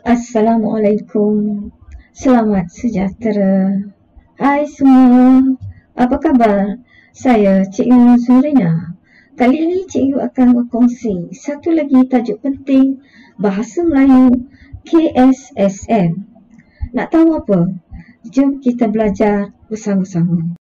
Assalamualaikum. Selamat sejahtera. Hai semua. Apa khabar? Saya Cikgu Zurina. Kali ini Cikgu akan berkongsi satu lagi tajuk penting Bahasa Melayu KSSM. Nak tahu apa? Jom kita belajar bersama-sama.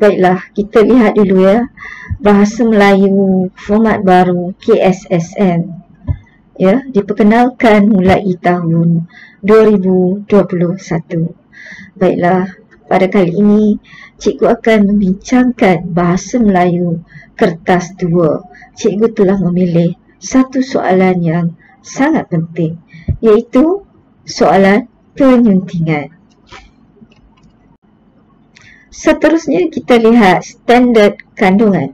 Baiklah, kita lihat dulu ya. Bahasa Melayu format baru KSSM. Ya, diperkenalkan mulai tahun 2021. Baiklah, pada kali ini cikgu akan membincangkan bahasa Melayu kertas 2. Cikgu telah memilih satu soalan yang sangat penting, iaitu soalan penyuntingan. Seterusnya kita lihat standard kandungan,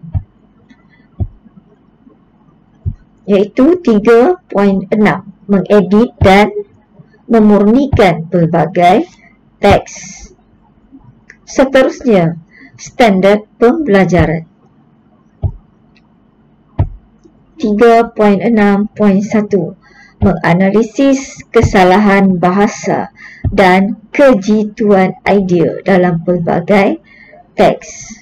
iaitu 3.6, mengedit dan memurnikan pelbagai teks. Seterusnya, standard pembelajaran. 3.6.1, menganalisis kesalahan bahasa dan kejituan idea dalam pelbagai teks.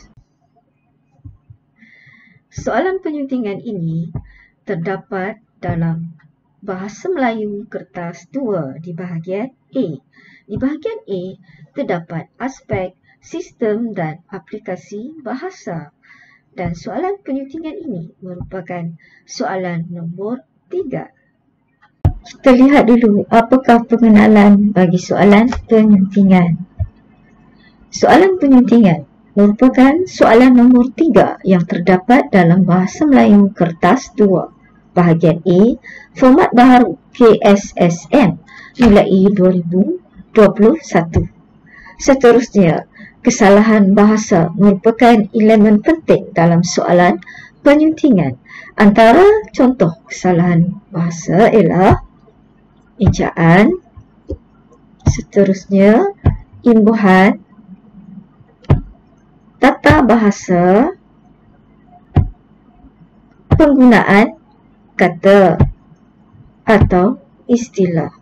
Soalan penyuntingan ini terdapat dalam Bahasa Melayu kertas 2 di bahagian A. Di bahagian A terdapat aspek sistem dan aplikasi bahasa. Dan soalan penyuntingan ini merupakan soalan nombor 3. Kita lihat dulu apakah pengenalan bagi soalan penyuntingan. Soalan penyuntingan merupakan soalan nombor 3 yang terdapat dalam Bahasa Melayu kertas 2. Bahagian A, format baru KSSM mulai 2021. Seterusnya, kesalahan bahasa merupakan elemen penting dalam soalan penyuntingan. Antara contoh kesalahan bahasa ialah ejaan, seterusnya imbuhan, tata bahasa, penggunaan kata atau istilah.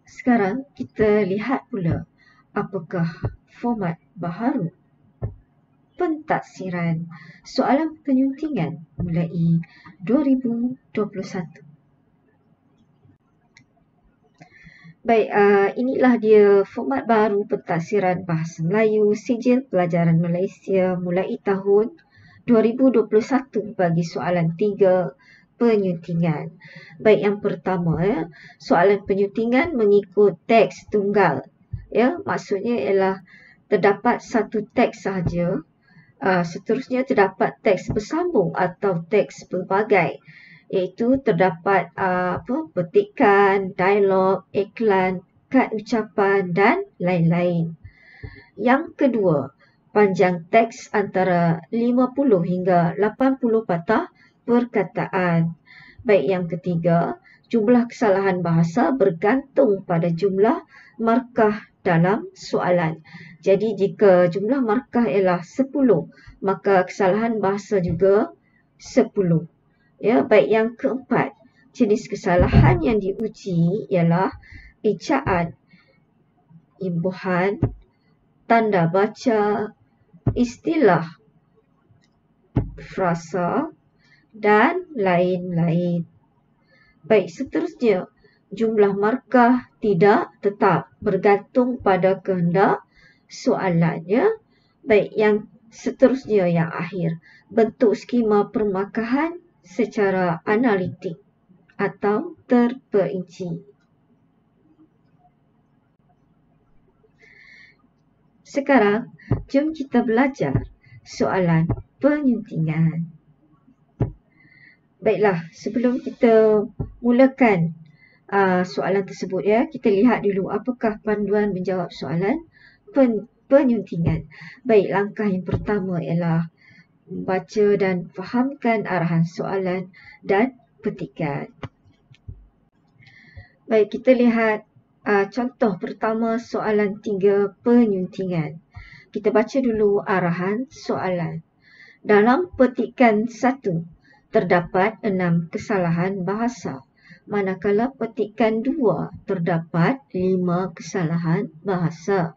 Sekarang kita lihat pula apakah format baharu pentadsiran soalan penyuntingan mulai 2021. Baik, inilah dia format baru pentadsiran Bahasa Melayu Sijil Pelajaran Malaysia mulai tahun 2021 bagi soalan 3 penyuntingan. Baik, yang pertama ya, soalan penyuntingan mengikut teks tunggal. Ya, maksudnya ialah terdapat satu teks sahaja. Seterusnya terdapat teks bersambung atau teks pelbagai, iaitu terdapat petikan, dialog, iklan, kad ucapan dan lain-lain. Yang kedua, panjang teks antara 50 hingga 80 patah perkataan. Baik, yang ketiga, jumlah kesalahan bahasa bergantung pada jumlah markah dalam soalan. Jadi jika jumlah markah ialah 10, maka kesalahan bahasa juga 10. Ya, baik, yang keempat, jenis kesalahan yang diuji ialah ejaan, imbuhan, tanda baca, istilah, frasa dan lain-lain. Baik, seterusnya, jumlah markah tidak tetap, bergantung pada kehendak soalannya. Baik, yang seterusnya, yang akhir, bentuk skema permarkahan secara analitik atau terperinci. Sekarang, jom kita belajar soalan penyuntingan. Baiklah, sebelum kita mulakan soalan tersebut ya. Kita lihat dulu apakah panduan menjawab soalan penyuntingan. Baik, langkah yang pertama ialah baca dan fahamkan arahan soalan dan petikan. Baik, kita lihat contoh pertama soalan 3 penyuntingan. Kita baca dulu arahan soalan. Dalam petikan 1, terdapat 6 kesalahan bahasa. Manakala petikan 2, terdapat 5 kesalahan bahasa.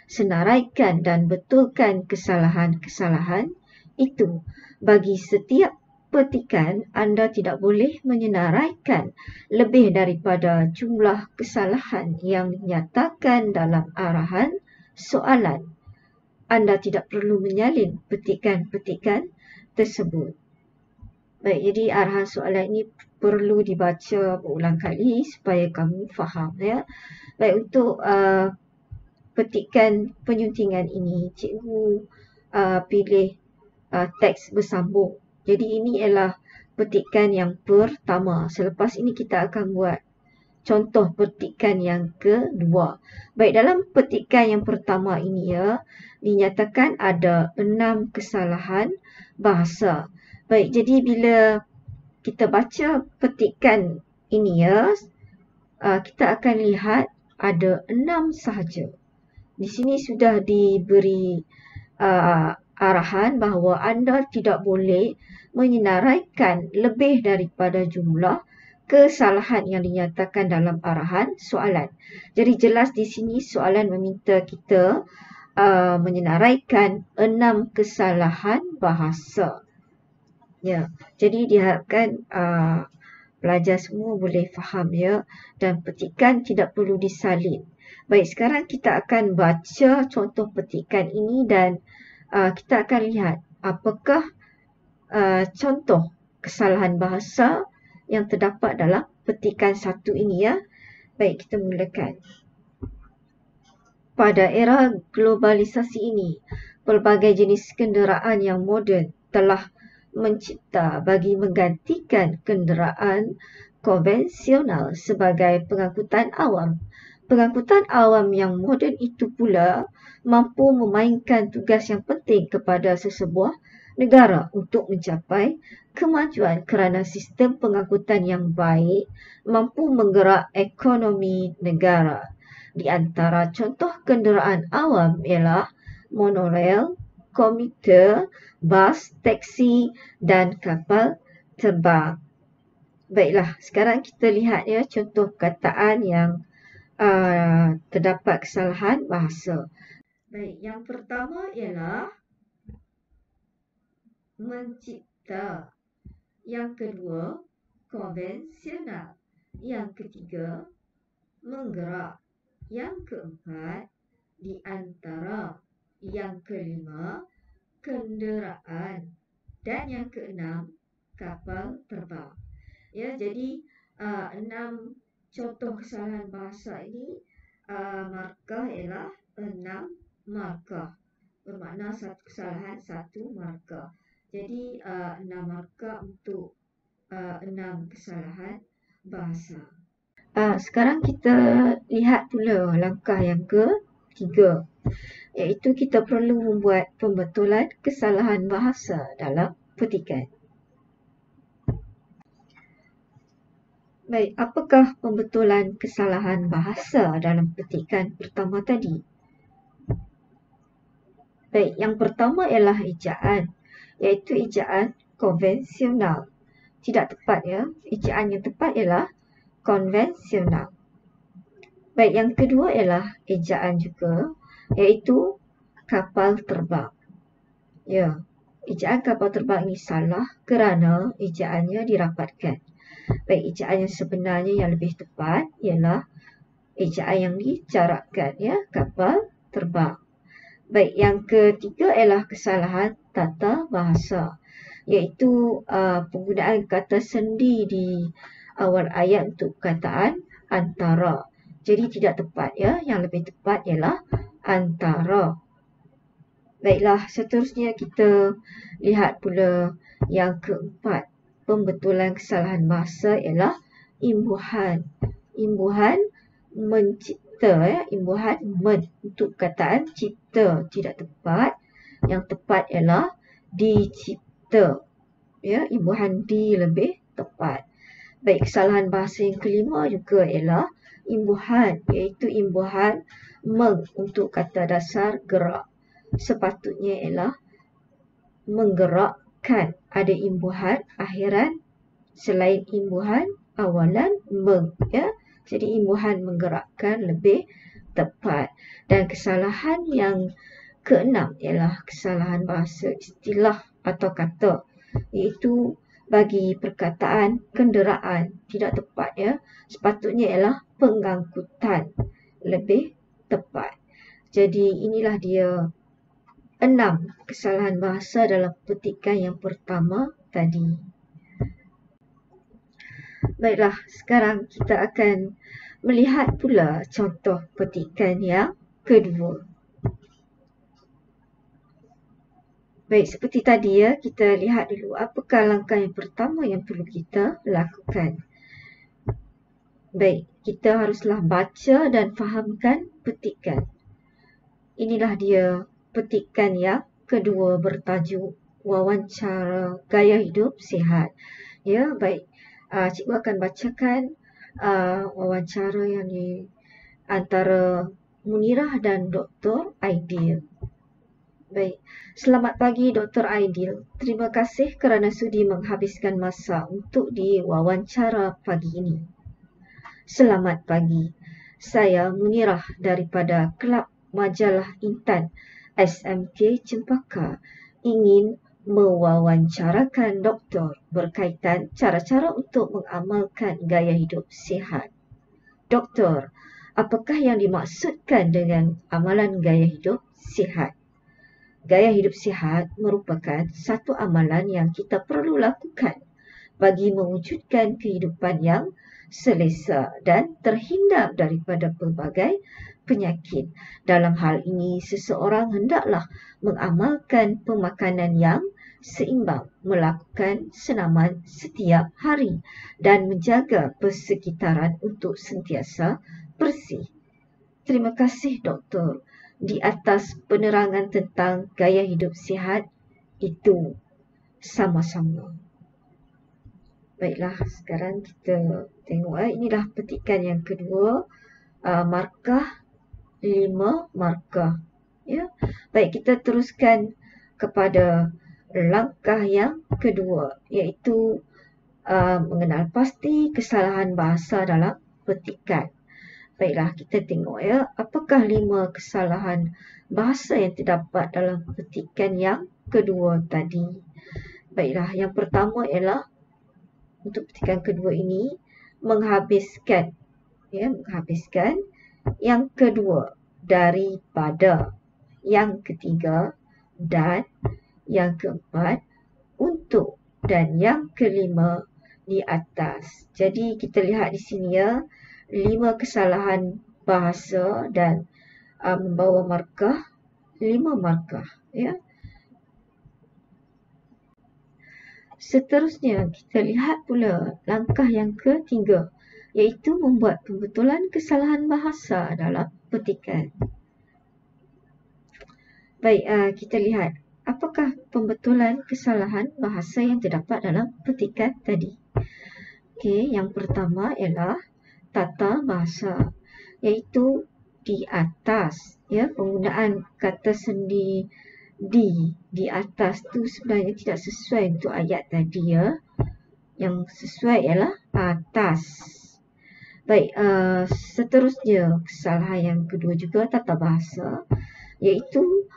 Senaraikan dan betulkan kesalahan-kesalahan itu. Bagi setiap petikan, anda tidak boleh menyenaraikan lebih daripada jumlah kesalahan yang dinyatakan dalam arahan soalan. Anda tidak perlu menyalin petikan-petikan tersebut. Baik, jadi arahan soalan ini perlu dibaca berulang kali supaya kamu faham ya. Baik, untuk petikan penyuntingan ini, cikgu pilih teks bersambung. Jadi ini ialah petikan yang pertama. Selepas ini kita akan buat contoh petikan yang kedua. Baik, dalam petikan yang pertama ini ya, dinyatakan ada 6 kesalahan bahasa. Baik, jadi bila kita baca petikan ini ya, kita akan lihat ada 6 sahaja. Di sini sudah diberi arahan bahawa anda tidak boleh menyenaraikan lebih daripada jumlah kesalahan yang dinyatakan dalam arahan soalan. Jadi jelas di sini soalan meminta kita menyenaraikan 6 kesalahan bahasa. Ya, jadi diharapkan pelajar semua boleh faham ya, dan petikan tidak perlu disalin. Baik, sekarang kita akan baca contoh petikan ini dan kita akan lihat apakah contoh kesalahan bahasa yang terdapat dalam petikan 1 ini ya. Baik, kita mulakan. Pada era globalisasi ini, pelbagai jenis kenderaan yang moden telah mencipta bagi menggantikan kenderaan konvensional sebagai pengangkutan awam. Pengangkutan awam yang moden itu pula mampu memainkan tugas yang penting kepada sesebuah negara untuk mencapai kemajuan kerana sistem pengangkutan yang baik mampu menggerak ekonomi negara. Di antara contoh kenderaan awam ialah monorail, komuter, bas, teksi dan kapal terbang. Baiklah, sekarang kita lihat ya contoh perkataan yang terdapat kesalahan bahasa. Baik, yang pertama ialah mencipta. Yang kedua, konvensional. Yang ketiga, menggerak. Yang keempat, di antara. Yang kelima, kenderaan. Dan yang keenam, kapal terbang. Ya, jadi 6 contoh kesalahan bahasa ini markah ialah 6 markah. Bermakna satu kesalahan 1 markah. Jadi 6 markah untuk 6 kesalahan bahasa. Sekarang kita lihat pula langkah yang ketiga, iaitu kita perlu membuat pembetulan kesalahan bahasa dalam petikan. Baik, apakah pembetulan kesalahan bahasa dalam petikan pertama tadi? Baik, yang pertama ialah ejaan, iaitu ejaan konvensional. Tidak tepat ya, ejaan yang tepat ialah konvensional. Baik, yang kedua ialah ejaan juga, iaitu kapal terbang. Ya, ejaan kapal terbang ini salah kerana ejaannya dirapatkan. Baik, ejaan yang sebenarnya yang lebih tepat ialah ejaan yang dicarabkan ya, kapal terbang. Baik, yang ketiga ialah kesalahan tata bahasa, iaitu penggunaan kata sendi di awal ayat untuk perkataan antara. Jadi tidak tepat ya, yang lebih tepat ialah antara. Baiklah, seterusnya kita lihat pula yang keempat. Pembetulan kesalahan bahasa ialah imbuhan. imbuhan mencipta, ya, imbuhan untuk perkataan cipta tidak tepat. Yang tepat ialah dicipta, ya, imbuhan di lebih tepat. Baik, kesalahan bahasa yang kelima juga ialah imbuhan, iaitu imbuhan untuk kata dasar gerak. Sepatutnya ialah menggerakkan. Ada imbuhan akhiran selain imbuhan awalan ya. Jadi imbuhan menggerakkan lebih tepat. Dan kesalahan yang keenam ialah kesalahan bahasa istilah atau kata, iaitu bagi perkataan kenderaan tidak tepat, ya. Sepatutnya ialah pengangkutan lebih tepat. Jadi inilah dia 6 kesalahan bahasa dalam petikan yang pertama tadi. Baiklah, sekarang kita akan melihat pula contoh petikan yang kedua. Baik, seperti tadi, ya, kita lihat dulu apakah langkah yang pertama yang perlu kita lakukan. Baik, kita haruslah baca dan fahamkan petikan. Inilah dia petikan yang kedua bertajuk wawancara gaya hidup sihat. Ya, baik. Cikgu akan bacakan wawancara yang di antara Munirah dan Dr. Aidil. Baik, selamat pagi Dr. Aidil. Terima kasih kerana sudi menghabiskan masa untuk diwawancara pagi ini. Selamat pagi. Saya Munirah daripada Kelab Majalah Intan SMK Cempaka ingin mewawancarakan doktor berkaitan cara-cara untuk mengamalkan gaya hidup sihat. Doktor, apakah yang dimaksudkan dengan amalan gaya hidup sihat? Gaya hidup sihat merupakan satu amalan yang kita perlu lakukan bagi mewujudkan kehidupan yang selesa dan terhindar daripada pelbagai penyakit. Dalam hal ini, seseorang hendaklah mengamalkan pemakanan yang seimbang, melakukan senaman setiap hari dan menjaga persekitaran untuk sentiasa bersih. Terima kasih doktor di atas penerangan tentang gaya hidup sihat itu. Sama-sama. Baiklah, sekarang kita tengok, inilah petikan yang kedua, markah 5 markah, ya. Baik, kita teruskan kepada langkah yang kedua, iaitu mengenal pasti kesalahan bahasa dalam petikan. Baiklah, kita tengok, ya, apakah 5 kesalahan bahasa yang terdapat dalam petikan yang kedua tadi. Baiklah, yang pertama ialah untuk petikan kedua ini menghabiskan, ya, menghabiskan. Yang kedua, daripada. Yang ketiga, dan. Yang keempat, untuk. Dan yang kelima, di atas. Jadi kita lihat di sini, ya, 5 kesalahan bahasa dan membawa markah 5 markah, ya. Seterusnya kita lihat pula langkah yang ketiga, iaitu membuat pembetulan kesalahan bahasa dalam petikan. Baik, kita lihat apakah pembetulan kesalahan bahasa yang terdapat dalam petikan tadi. Okey, yang pertama ialah tata bahasa, iaitu di atas, ya, penggunaan kata sendi di atas tu sebenarnya tidak sesuai untuk ayat tadi, ya. Yang sesuai ialah atas. Baik, seterusnya kesalahan yang kedua juga tata bahasa, iaitu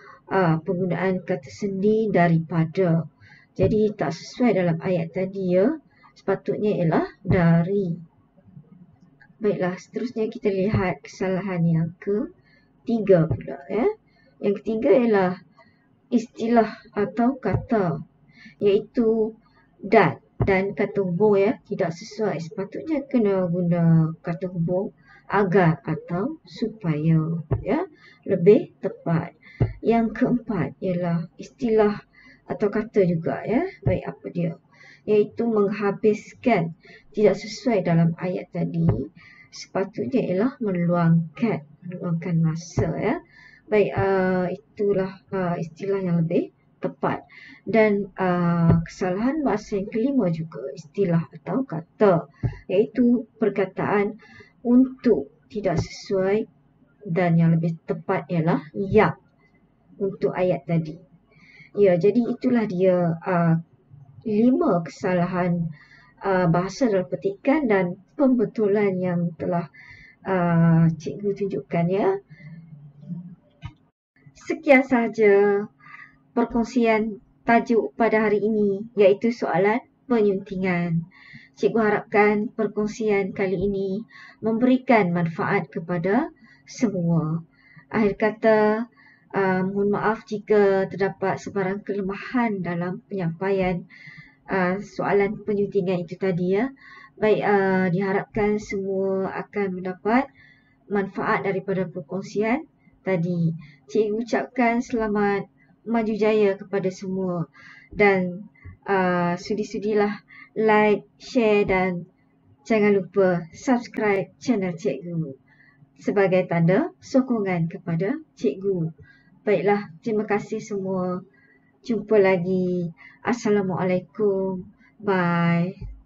penggunaan kata sendi daripada. Jadi tak sesuai dalam ayat tadi, ya. Sepatutnya ialah dari. Baiklah, seterusnya kita lihat kesalahan yang ketiga pula, ya. Yang ketiga ialah istilah atau kata, iaitu dan kata hubung, ya, tidak sesuai. Sepatutnya kena guna kata hubung agar atau supaya, ya, lebih tepat. Yang keempat ialah istilah atau kata juga, ya. Baik, apa dia? Iaitu menghabiskan, tidak sesuai dalam ayat tadi. sepatutnya ialah meluangkan masa ya. Baik, itulah istilah yang lebih tepat. Dan kesalahan bahasa yang kelima juga istilah atau kata, iaitu perkataan untuk tidak sesuai, dan yang lebih tepat ialah yang untuk ayat tadi. Ya, jadi itulah dia 5 kesalahan bahasa dalam petikan dan pembetulan yang telah cikgu tunjukkan ya. Sekian sahaja perkongsian tajuk pada hari ini, iaitu soalan penyuntingan. Cikgu harapkan perkongsian kali ini memberikan manfaat kepada semua. Akhir kata, mohon maaf jika terdapat sebarang kelemahan dalam penyampaian soalan penyuntingan itu tadi ya. Baik, diharapkan semua akan mendapat manfaat daripada perkongsian tadi. Cikgu ucapkan selamat maju jaya kepada semua, dan sudi-sudilah like, share dan jangan lupa subscribe channel cikgu sebagai tanda sokongan kepada cikgu. Baiklah, terima kasih semua. Jumpa lagi. Assalamualaikum. Bye.